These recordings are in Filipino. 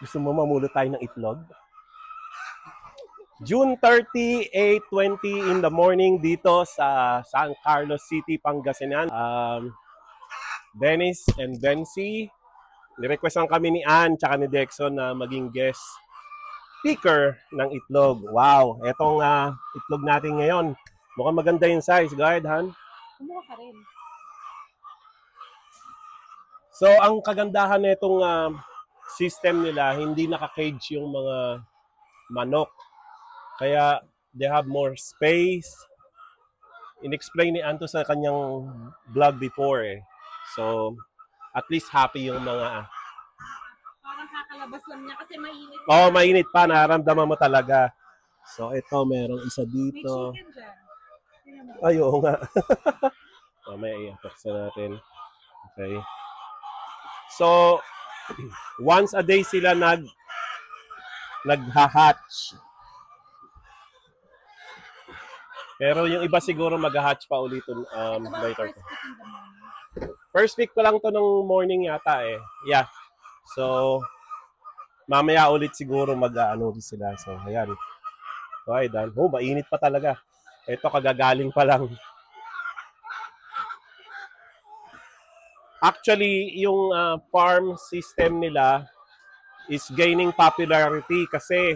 Gusto mo mamulot tayo ng itlog? June 30, 8:20 in the morning dito sa San Carlos City, Pangasinan. Dennis and Bency, nirequestan kami ni Ann tsaka ni Dexon na maging guest speaker ng itlog. Wow, etong itlog natin ngayon. Mukhang maganda yung size. Go ahead, Han. Kumuha ka rin. So, ang kagandahan nitong system nila, hindi naka-cage yung mga manok. Kaya, they have more space. In-explain ni Anto sa kanyang vlog before eh. So, at least happy yung mga... Parang kakalabas lang niya kasi mainit. Oo, mainit pa. Nararamdaman mo talaga. So, ito, merong isa dito. May chicken dyan. Ay, oo nga. Mamaya i-attack natin. Okay. So, once a day sila nagha-hatch. Pero yung iba siguro mag-hatch pa ulit later. First week pa lang to ng morning yata eh. Yeah. So, mamaya ulit siguro mag-ano sila. So, ayan. So, ayan. Oh, mainit pa talaga. Ito, kagagaling pa lang. Actually, yung farm system nila is gaining popularity kasi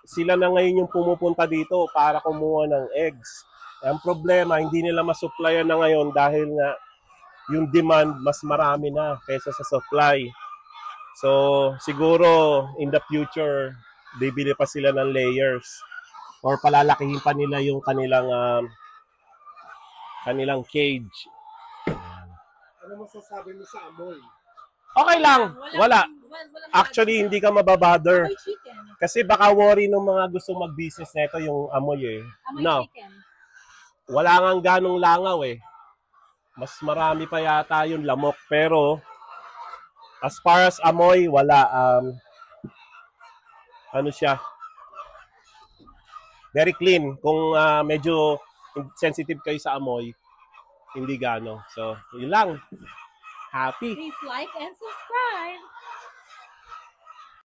sila na ngayon yung pumupunta dito para kumuha ng eggs. Ang problema, hindi nila masupplyan na ngayon dahil nga yung demand mas marami na kaysa sa supply. So, siguro in the future, bibili pa sila ng layers or palalakihin pa nila yung kanilang cage. Ano masasabi mo sa amoy? Okay lang. Wala. Actually, hindi ka mababother. Kasi baka worry ng mga gustong mag-business nito yung amoy eh. No. Wala nga ganong langaw eh. Mas marami pa yata yung lamok. Pero, as far as amoy, wala. Ano siya? Very clean. Kung medyo sensitive kayo sa amoy, hindi gano. So, yun lang. Happy. Please like and subscribe.